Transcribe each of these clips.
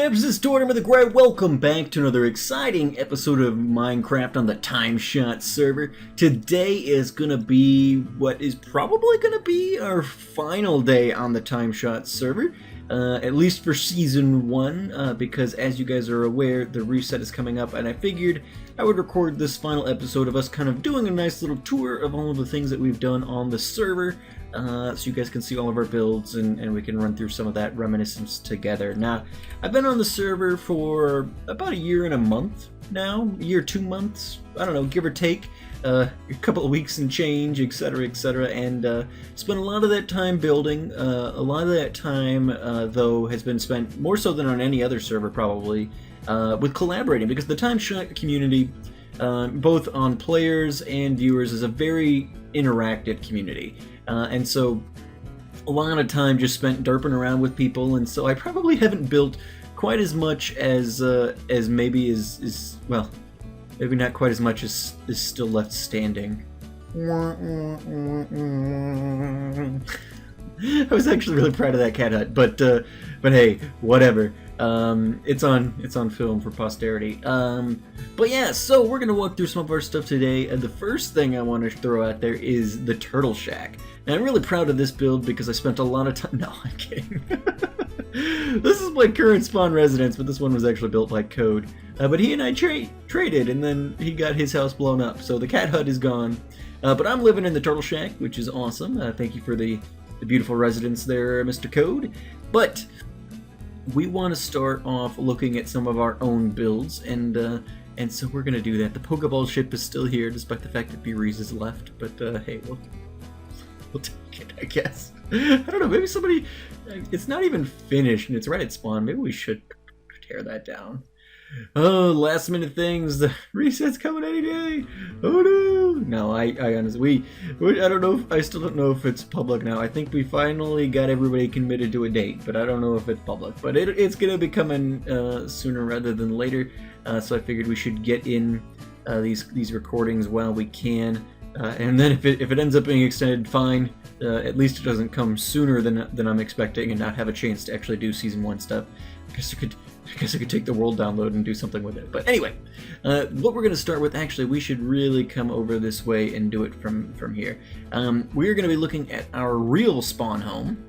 snaps, this is Tortimer the Great. Welcome back to another exciting episode of Minecraft on the TimeShot server. Today is gonna be what is probably gonna be our final day on the TimeShot server, at least for Season 1, because as you guys are aware, the reset is coming up, and I figured I would record this final episode of us kind of doing a nice little tour of all of the things that we've done on the server, so you guys can see all of our builds and we can run through some of that reminiscence together. Now, I've been on the server for about a year and a month now, a year, 2 months, I don't know, give or take, a couple of weeks and change, etc., and spent a lot of that time building. A lot of that time, though, has been spent more so than on any other server probably, with collaborating, because the TimeShot community, both on players and viewers, is a very interactive community. And so a lot of time just spent derping around with people, and so I probably haven't built quite as much as maybe is well, maybe not quite as much as is still left standing. I was actually really proud of that cat hut, but hey, whatever. It's on film for posterity. But yeah, so we're gonna walk through some of our stuff today, and the first thing I want to throw out there is the turtle shack. And I'm really proud of this build because I spent a lot of time. No, I'm kidding. This is my current spawn residence, but this one was actually built by Code. But he and I traded, and then he got his house blown up, so the cat hut is gone. But I'm living in the turtle shack, which is awesome. Thank you for the beautiful residence there, Mr. Code. But we want to start off looking at some of our own builds, and so we're gonna do that. The Pokeball ship is still here, despite the fact that B-Reese is left. But hey, we'll take it, I guess. I don't know. Maybe somebody. It's not even finished, and it's right at spawn. Maybe we should tear that down. Oh, last minute things. The reset's coming any day. Oh no! No, I honestly, I don't know. I still don't know if it's public now. I think we finally got everybody committed to a date, but I don't know if it's public. But it's gonna be coming sooner rather than later. So I figured we should get in these recordings while we can, and then if it ends up being extended, fine. At least it doesn't come sooner than I'm expecting, and not have a chance to actually do Season 1 stuff. I guess I could take the world download and do something with it. But anyway, what we're going to start with, actually, we should really come over this way and do it from here. We're going to be looking at our real spawn home.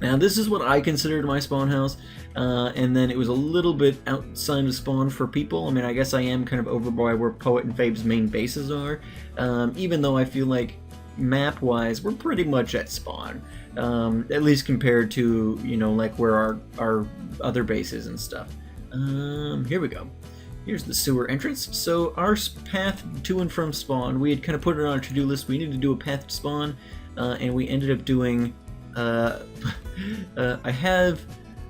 Now, this is what I considered my spawn house, and then it was a little bit outside of spawn for people. I mean, I guess I am kind of over by where Poet and Fabe's main bases are, even though I feel like map-wise, we're pretty much at spawn, at least compared to, you know, like where our other bases and stuff. Here we go. Here's the sewer entrance. So our path to and from spawn, we had kind of put it on our to-do list. We needed to do a path to spawn, and we ended up doing.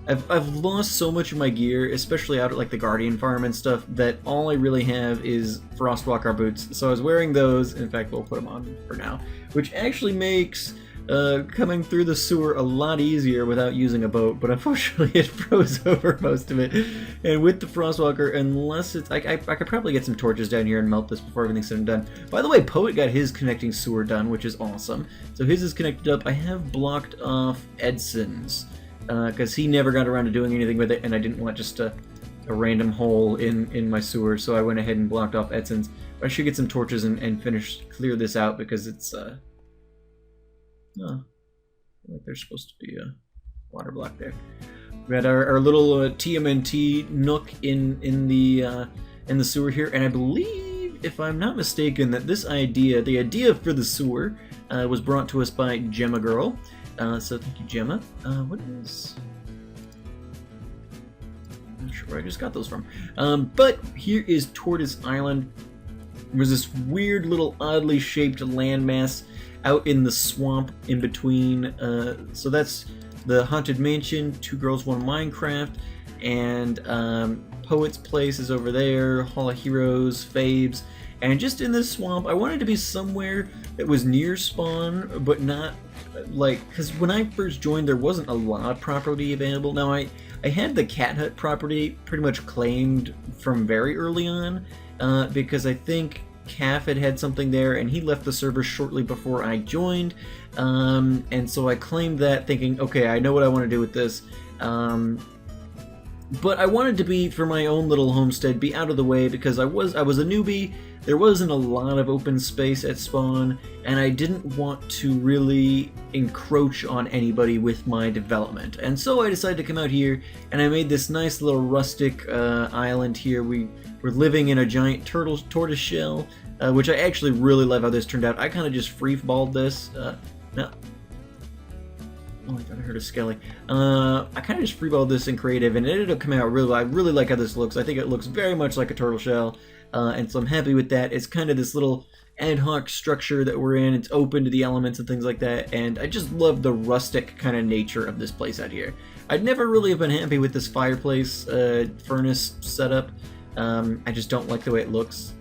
I've lost so much of my gear, especially out at like the Guardian farm and stuff, that all I really have is Frostwalker boots. So I was wearing those. In fact, we'll put them on for now, which actually makes coming through the sewer a lot easier without using a boat. But unfortunately, it froze over most of it. And with the Frostwalker, unless it's I could probably get some torches down here and melt this before everything's said and done. By the way, Poet got his connecting sewer done, which is awesome. So his is connected up. I have blocked off Edson's, because he never got around to doing anything with it, and I didn't want just a random hole in my sewer, so I went ahead and blocked off Edson's. I should get some torches and clear this out, because it's like there's supposed to be a water block there. We had our little TMNT nook in the sewer here, and I believe, if I'm not mistaken, that the idea for the sewer was brought to us by Gemma Girl. So thank you, Gemma. What is? I'm not sure where I just got those from. But here is Tortoise Island. There's this weird little oddly shaped landmass out in the swamp in between. So that's the Haunted Mansion, Two Girls, One Minecraft, and Poet's Place is over there, Hall of Heroes, Fabe's. And just in this swamp, I wanted to be somewhere that was near spawn, but not like, because when I first joined, there wasn't a lot of property available. Now, I had the cat hut property pretty much claimed from very early on, because I think Calf had something there, and he left the server shortly before I joined, and so I claimed that, thinking, okay, I know what I want to do with this. But I wanted to be, for my own little homestead, be out of the way because I was a newbie. There wasn't a lot of open space at spawn, and I didn't want to really encroach on anybody with my development. And so I decided to come out here, and I made this nice little rustic island here. We're living in a giant tortoise shell, which I actually really love how this turned out. I kind of just free-balled this. No. Oh, I thought I heard a skelly. I kind of just freeballed this in creative, and it ended up coming out really well. I really like how this looks. I think it looks very much like a turtle shell, and so I'm happy with that. It's kind of this little ad hoc structure that we're in. It's open to the elements and things like that, and I just love the rustic kind of nature of this place out here. I'd never really have been happy with this fireplace furnace setup. I just don't like the way it looks.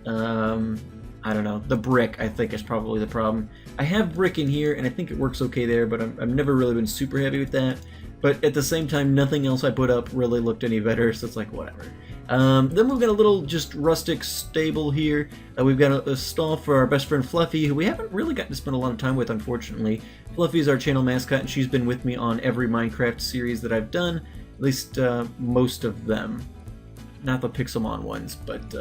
I don't know. The brick, I think, is probably the problem. I have brick in here, and I think it works okay there, but I've never really been super happy with that. But at the same time, nothing else I put up really looked any better, so it's like, whatever. Then we've got a little just rustic stable here. We've got a stall for our best friend Fluffy, who we haven't really gotten to spend a lot of time with, unfortunately. Fluffy is our channel mascot, and she's been with me on every Minecraft series that I've done, at least most of them. Not the Pixelmon ones, but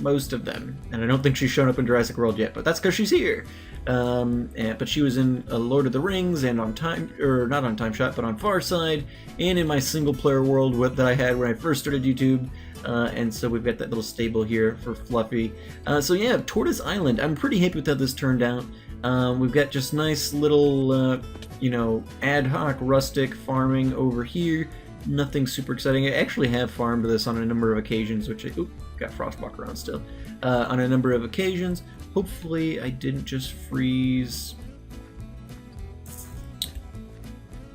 most of them. And I don't think she's shown up in Jurassic World yet, but that's because she's here. But she was in Lord of the Rings and on not on TimeShot, but on Far Side, and in my single-player world that I had when I first started YouTube. And so we've got that little stable here for Fluffy. So yeah, Tortoise Island. I'm pretty happy with how this turned out. We've got just nice little, you know, ad hoc rustic farming over here. Nothing super exciting. I actually have farmed this on a number of occasions, which I... Oop, got Frostbach around still. On a number of occasions. Hopefully I didn't just freeze...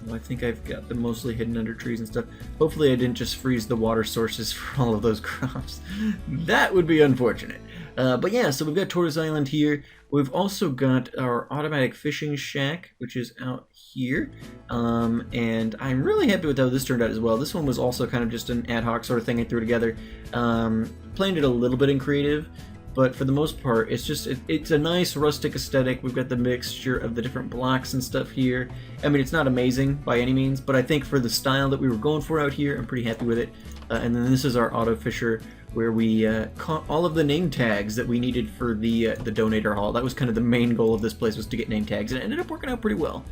Well, I think I've got them mostly hidden under trees and stuff. Hopefully I didn't just freeze the water sources for all of those crops. That would be unfortunate. But yeah, so we've got Tortoise Island here. We've also got our automatic fishing shack, which is out here. And I'm really happy with how this turned out as well. This one was also kind of just an ad hoc sort of thing I threw together. Playing it a little bit in creative, but for the most part, it's just, it's a nice rustic aesthetic. We've got the mixture of the different blocks and stuff here. I mean, it's not amazing by any means, but I think for the style that we were going for out here, I'm pretty happy with it. And then this is our auto fisher, where we caught all of the name tags that we needed for the donator haul. That was kind of the main goal of this place, was to get name tags, and it ended up working out pretty well.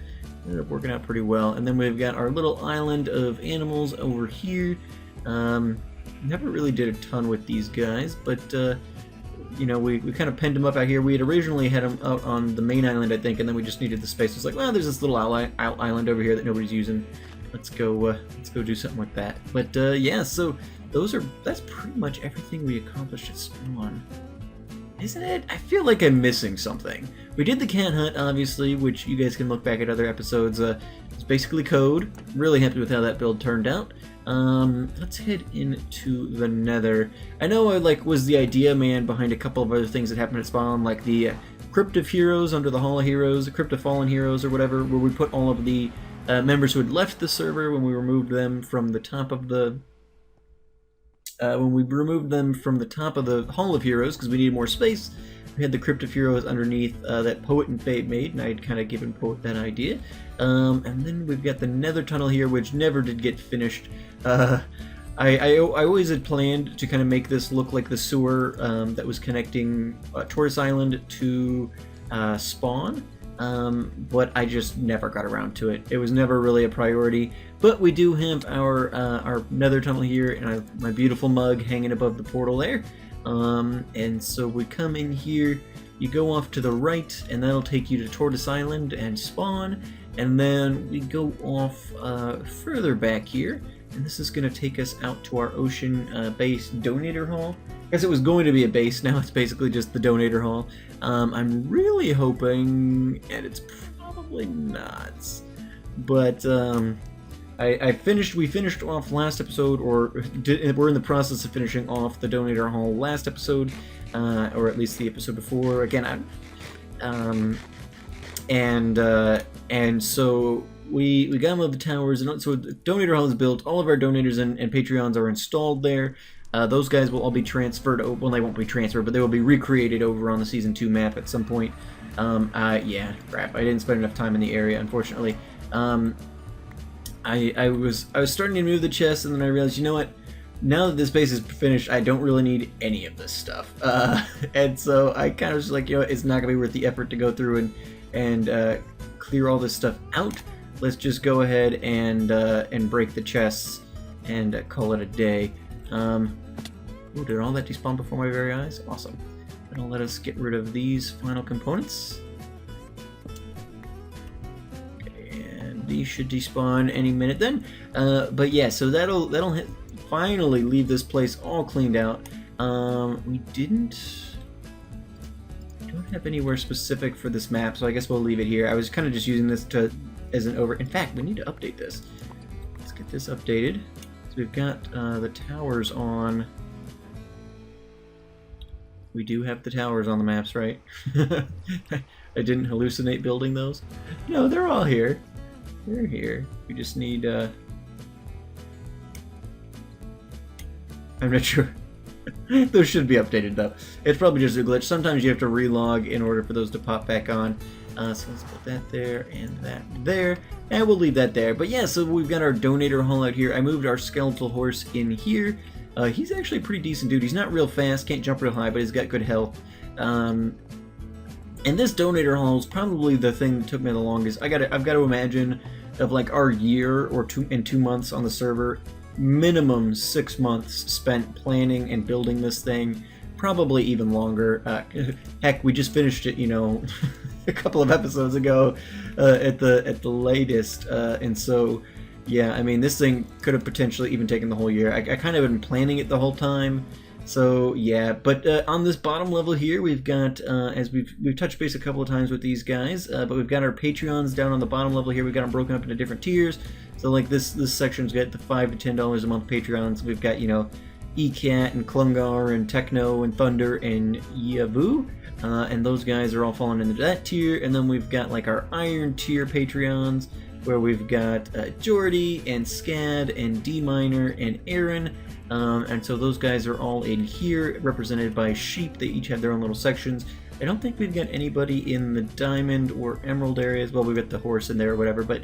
And then we've got our little island of animals over here. Never really did a ton with these guys, but you know, we kind of penned them up out here. We had originally had them out on the main island, I think, and then we just needed the space. It's like, well, there's this little out island over here that nobody's using. Let's go do something with that. But yeah, so that's pretty much everything we accomplished at spawn, isn't it? I feel like I'm missing something. We did the cat hut, obviously, which you guys can look back at other episodes. It's basically code. Really happy with how that build turned out. Let's head into the Nether. I know I was the idea man behind a couple of other things that happened at spawn, like the Crypt of Heroes under the Hall of Heroes, the Crypt of Fallen Heroes or whatever, where we put all of the members who had left the server when we removed them from the top of the Hall of Heroes because we needed more space. We had the Crypt of Heroes underneath that Poet and Babe made, and I had kind of given Poet that idea. And then we've got the Nether tunnel here, which never did get finished. I always had planned to kind of make this look like the sewer that was connecting Tortoise Island to Spawn, but I just never got around to it. It was never really a priority. But we do have our Nether tunnel here, and I have my beautiful mug hanging above the portal there. And so we come in here, you go off to the right, and that'll take you to Tortoise Island and Spawn, and then we go off further back here, and this is going to take us out to our ocean base donator hall. I guess it was going to be a base, now it's basically just the donator hall. I'm really hoping, and it's probably not, but we finished off last episode, or we're in the process of finishing off the donator hall last episode, or at least the episode before. Again, and so we got them of the towers, and so the donator hall is built. All of our donators and Patreons are installed there. Those guys will all be transferred. Well, they won't be transferred, but they will be recreated over on the Season 2 map at some point. Yeah, crap. I didn't spend enough time in the area, unfortunately. I was starting to move the chest, and then I realized, you know what? now that this base is finished, I don't really need any of this stuff. And so I kind of was like, you know, it's not gonna be worth the effort to go through and clear all this stuff out. Let's just go ahead and break the chests and call it a day. Ooh, did all that despawn before my very eyes? Awesome. That'll let us get rid of these final components. And these should despawn any minute then. But yeah, so that'll finally leave this place all cleaned out. We don't have anywhere specific for this map, so I guess we'll leave it here. I was kind of just using this as an over. In fact, we need to update this. Let's get this updated. So we've got the towers on. We do have the towers on the maps, right? I didn't hallucinate building those. No, they're all here. They're here. We just need. I'm not sure. Those should be updated though. It's probably just a glitch. Sometimes you have to relog in order for those to pop back on. So let's put that there and that there, and we'll leave that there. But yeah, so we've got our donator hall out here. I moved our skeletal horse in here. He's actually a pretty decent dude. He's not real fast, can't jump real high, but he's got good health. And this donator hall is probably the thing that took me the longest. I've got to imagine of like our year or 2 months on the server, minimum 6 months spent planning and building this thing. Probably even longer. Heck, we just finished it, you know, a couple of episodes ago at the latest, and so yeah, I mean, this thing could have potentially even taken the whole year. I kind of been planning it the whole time, so yeah. But on this bottom level here, we've got as we've touched base a couple of times with these guys, but we've got our Patreons down on the bottom level here. We've got them broken up into different tiers. So like this section's got the $5 to $10 a month Patreons. We've got, you know, ECAT and Klungar and Techno and Thunder and Yavu, and those guys are all falling into that tier. And then we've got like our Iron tier Patreons, where we've got Jordy and Scad and D Minor and Aaron, and so those guys are all in here, represented by sheep. They each have their own little sections. I don't think we've got anybody in the diamond or emerald areas. Well, we've got the horse in there or whatever, but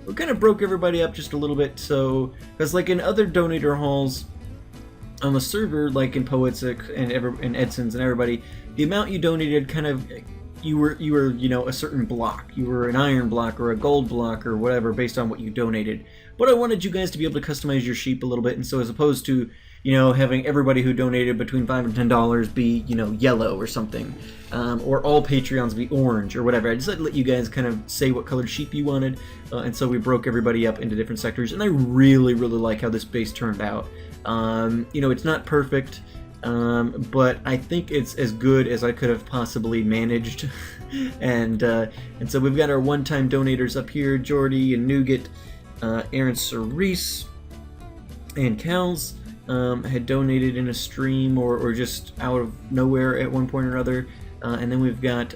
we kind of broke everybody up just a little bit. So, because like in other donator halls on the server, like in Poets and Edson's and everybody, the amount you donated kind of, you were you know, a certain block. You were an iron block or a gold block or whatever based on what you donated. But I wanted you guys to be able to customize your sheep a little bit, and so as opposed to, you know, having everybody who donated between $5 and $10 be, you know, yellow or something, or all Patreons be orange or whatever, I decided to let you guys kind of say what colored sheep you wanted, and so we broke everybody up into different sectors, and I really like how this base turned out. You know, it's not perfect, but I think it's as good as I could have possibly managed. and so we've got our one-time donators up here: Jordy and Nougat, Aaron Cerise, and Cals had donated in a stream or just out of nowhere at one point or another. And then we've got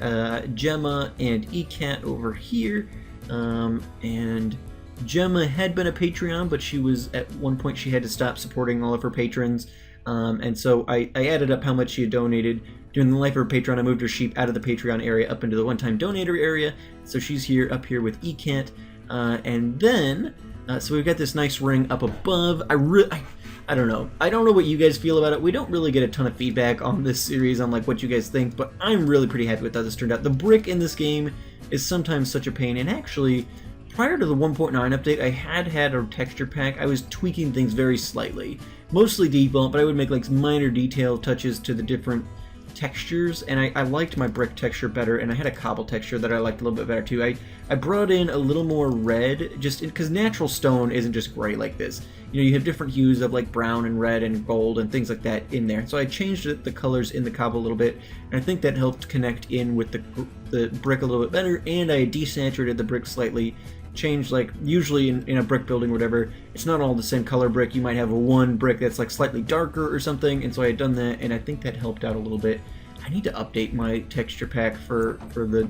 Gemma and ECAT over here, and Gemma had been a Patreon, but she was, at one point she had to stop supporting all of her patrons, and so I added up how much she had donated. During the life of her Patreon, I moved her sheep out of the Patreon area up into the one-time donator area, so she's here up here with ECAT, and then so we've got this nice ring up above. I don't know. I don't know what you guys feel about it. We don't really get a ton of feedback on this series on like what you guys think, but I'm really pretty happy with how this turned out. The brick in this game is sometimes such a pain, and actually, prior to the 1.9 update, I had a texture pack. I was tweaking things very slightly, mostly default, but I would make like minor detail touches to the different textures, and I liked my brick texture better, and I had a cobble texture that I liked a little bit better too. I brought in a little more red, just because natural stone isn't just gray like this. You know, you have different hues of like brown and red and gold and things like that in there. So I changed the colors in the cobble a little bit, and I think that helped connect in with the brick a little bit better, and I desaturated the brick slightly. Changed, like, usually in a brick building or whatever, it's not all the same color brick. You might have one brick that's like slightly darker or something, and so I had done that, and I think that helped out a little bit. I need to update my texture pack for the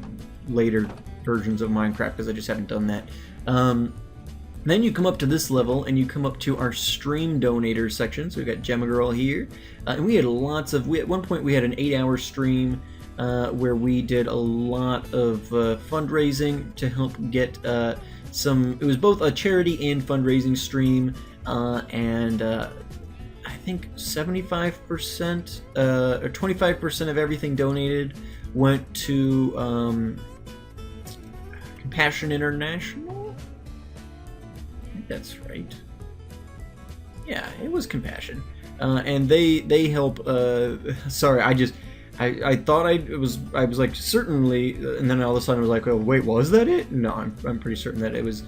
later versions of Minecraft, because I just haven't done that. Then you come up to this level, and you come up to our stream donator section. So we've got Gemma Girl here, and we had lots of, at one point we had an 8-hour stream where we did a lot of fundraising to help get it was both a charity and fundraising stream, and think 75% or 25% of everything donated went to Compassion International. I think that's right. Yeah, it was Compassion, and they help. Sorry, I thought I was like certainly, and then all of a sudden I was like, oh wait, was that it? No, I'm pretty certain that it was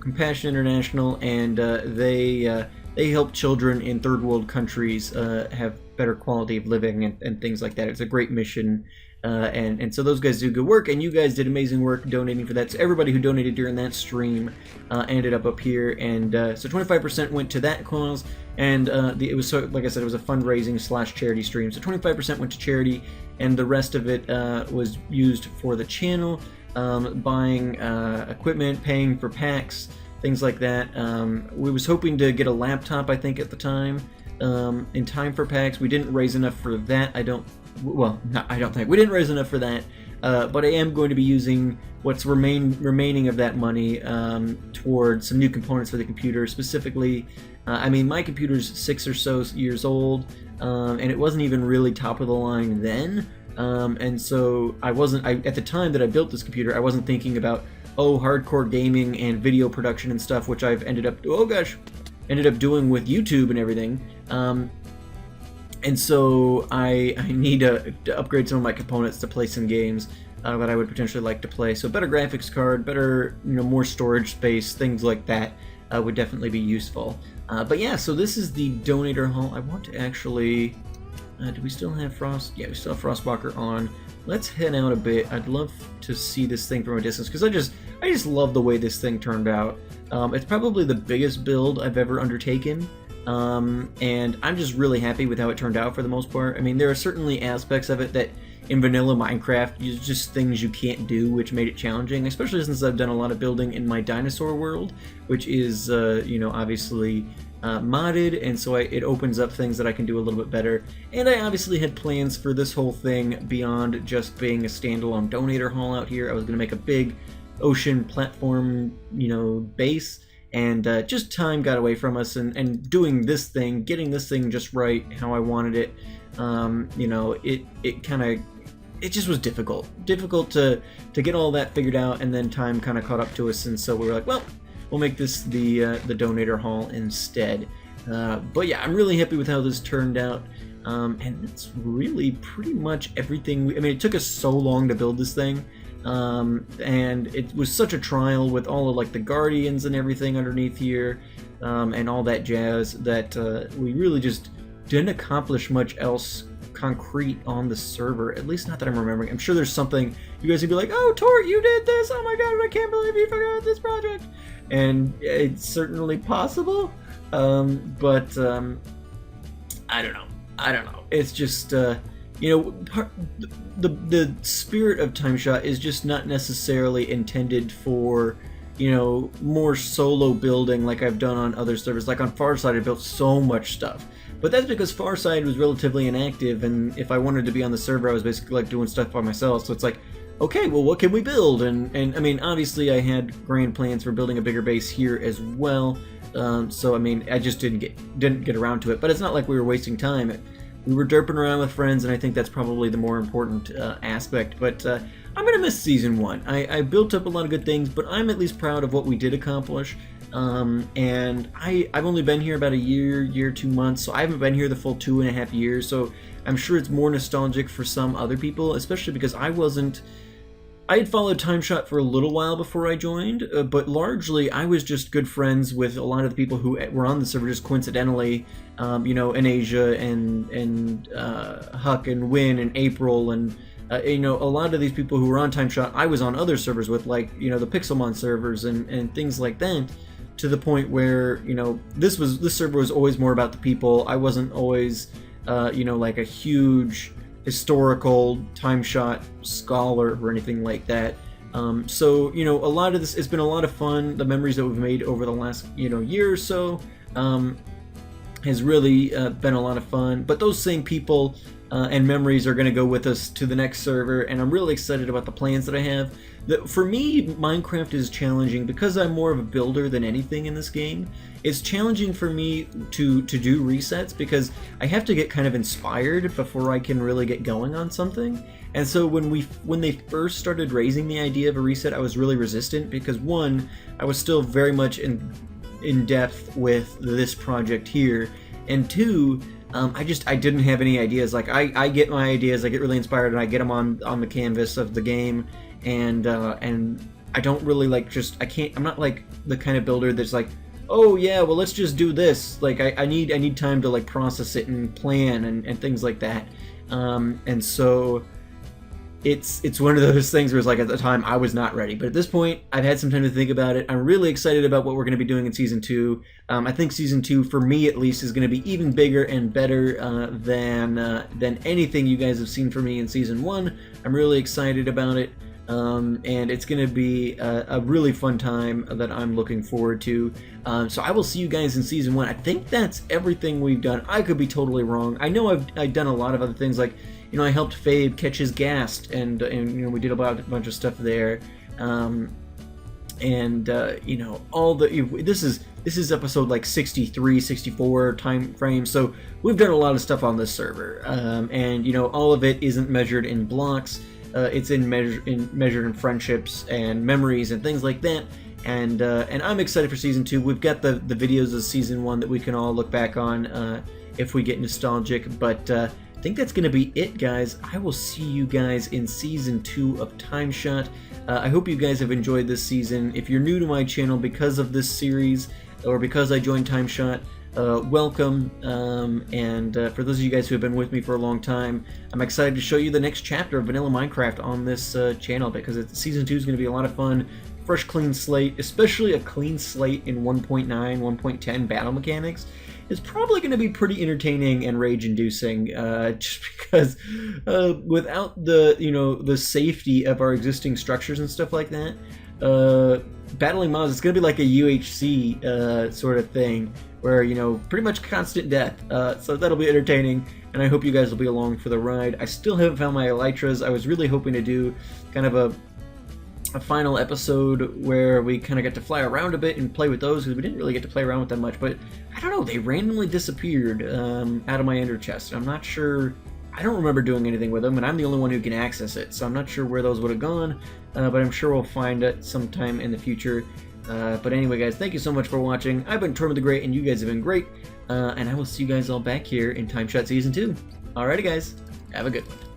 Compassion International, and they help children in third world countries have better quality of living and things like that. It's a great mission. And so those guys do good work, and you guys did amazing work donating for that. So everybody who donated during that stream ended up here, and so 25% went to that cause, and it was, so like I said, it was a fundraising / charity stream. So 25% went to charity, and the rest of it was used for the channel, buying equipment, paying for packs, things like that. We was hoping to get a laptop, I think, at the time, in time for packs. We didn't raise enough for that. I don't think we didn't raise enough for that, but I am going to be using what's remaining of that money towards some new components for the computer. Specifically, I mean, my computer's 6 or so years old, and it wasn't even really top of the line then, and so at the time that I built this computer, I wasn't thinking about hardcore gaming and video production and stuff, which I've ended up doing with YouTube and everything. And so I need to upgrade some of my components to play some games that I would potentially like to play. So better graphics card, better, more storage space, things like that would definitely be useful. But yeah, so this is the donator haul. I want to actually, do we still have Frost? Yeah, we still have Frostwalker on. Let's head out a bit. I'd love to see this thing from a distance, because I just love the way this thing turned out. It's probably the biggest build I've ever undertaken. And I'm just really happy with how it turned out for the most part. I mean, there are certainly aspects of it that in vanilla Minecraft, just things you can't do, which made it challenging, especially since I've done a lot of building in my dinosaur world, which is, obviously modded, and so it opens up things that I can do a little bit better. And I obviously had plans for this whole thing beyond just being a standalone donator haul out here. I was going to make a big ocean platform, base. And just time got away from us, and doing this thing, getting this thing just right how I wanted it, it just was difficult to get all that figured out, and then time kind of caught up to us, and so we were like, well, we'll make this the donator haul instead. But yeah, I'm really happy with how this turned out, and it's really pretty much everything. I mean, it took us so long to build this thing. And it was such a trial with all of like the guardians and everything underneath here, and all that jazz, that we really just didn't accomplish much else concrete on the server, at least not that I'm remembering. I'm sure there's something you guys would be like, oh Tort, you did this, oh my god, I can't believe you forgot this project, and it's certainly possible, but I don't know, it's just the spirit of TimeShot is just not necessarily intended for, more solo building like I've done on other servers. Like on Farside, I built so much stuff. But that's because Farside was relatively inactive, and if I wanted to be on the server, I was basically like doing stuff by myself. So it's like, okay, well, what can we build? And I mean, obviously I had grand plans for building a bigger base here as well. So I mean, I just didn't get around to it. But it's not like we were wasting time. We were derping around with friends, and I think that's probably the more important aspect. But I'm going to miss Season 1. I built up a lot of good things, but I'm at least proud of what we did accomplish. And I've only been here about a year, 2 months, so I haven't been here the full 2.5 years, so I'm sure it's more nostalgic for some other people, especially because I had followed TimeShot for a little while before I joined, but largely I was just good friends with a lot of the people who were on the server just coincidentally, in Asia, and Huck and Win and April, and a lot of these people who were on TimeShot I was on other servers with, like, the Pixelmon servers and things like that, to the point where, this server was always more about the people. I wasn't always, like a huge historical TimeShot scholar or anything like that. So, a lot of this, it's been a lot of fun, the memories that we've made over the last, year or so. has really been a lot of fun. But those same people and memories are going to go with us to the next server, and I'm really excited about the plans that I have. For me, Minecraft is challenging because I'm more of a builder than anything in this game. It's challenging for me to do resets because I have to get kind of inspired before I can really get going on something. And so when they first started raising the idea of a reset, I was really resistant because, one, I was still very much in depth with this project here, and two, I didn't have any ideas. Like I get my ideas, I get really inspired, and I get them on the canvas of the game, and I don't really I'm not like the kind of builder that's like, oh yeah, well let's just do this. Like I need time to like process it and plan and things like that, and so it's one of those things where it's like at the time I was not ready, but at this point I've had some time to think about it. I'm really excited about what we're going to be doing in Season 2. I think Season 2, for me at least, is going to be even bigger and better than anything you guys have seen from me in Season 1. I'm really excited about it, and it's going to be a really fun time that I'm looking forward to. So I will see you guys in Season 1. I think that's everything we've done. I could be totally wrong. I know I've done a lot of other things, like, you know, I helped Fabe catch his ghast, and you know, we did a bunch of stuff there, you know, all the this is episode like 63, 64 time frame, so we've done a lot of stuff on this server, and you know, all of it isn't measured in blocks. It's measured in friendships and memories and things like that. And I'm excited for Season 2. We've got the videos of Season 1 that we can all look back on if we get nostalgic. But I think that's going to be it, guys. I will see you guys in Season 2 of TimeShot. I hope you guys have enjoyed this season. If you're new to my channel because of this series or because I joined TimeShot, welcome, and for those of you guys who have been with me for a long time, I'm excited to show you the next chapter of Vanilla Minecraft on this channel, because Season 2 is going to be a lot of fun. Fresh, clean slate, especially a clean slate in 1.9, 1.10 battle mechanics. It's probably going to be pretty entertaining and rage-inducing, just because without the safety of our existing structures and stuff like that, battling mobs, it's going to be like a UHC sort of thing, where, you know, pretty much constant death. So that'll be entertaining, and I hope you guys will be along for the ride. I still haven't found my elytras. I was really hoping to do kind of a final episode where we kind of get to fly around a bit and play with those, because we didn't really get to play around with them much, but I don't know, they randomly disappeared out of my ender chest. I'm not sure, I don't remember doing anything with them, and I'm the only one who can access it, so I'm not sure where those would have gone, but I'm sure we'll find it sometime in the future. But anyway, guys, thank you so much for watching. I've been Tortimer the Great, and you guys have been great, and I will see you guys all back here in TimeShot Season 2. Alrighty, guys, have a good one.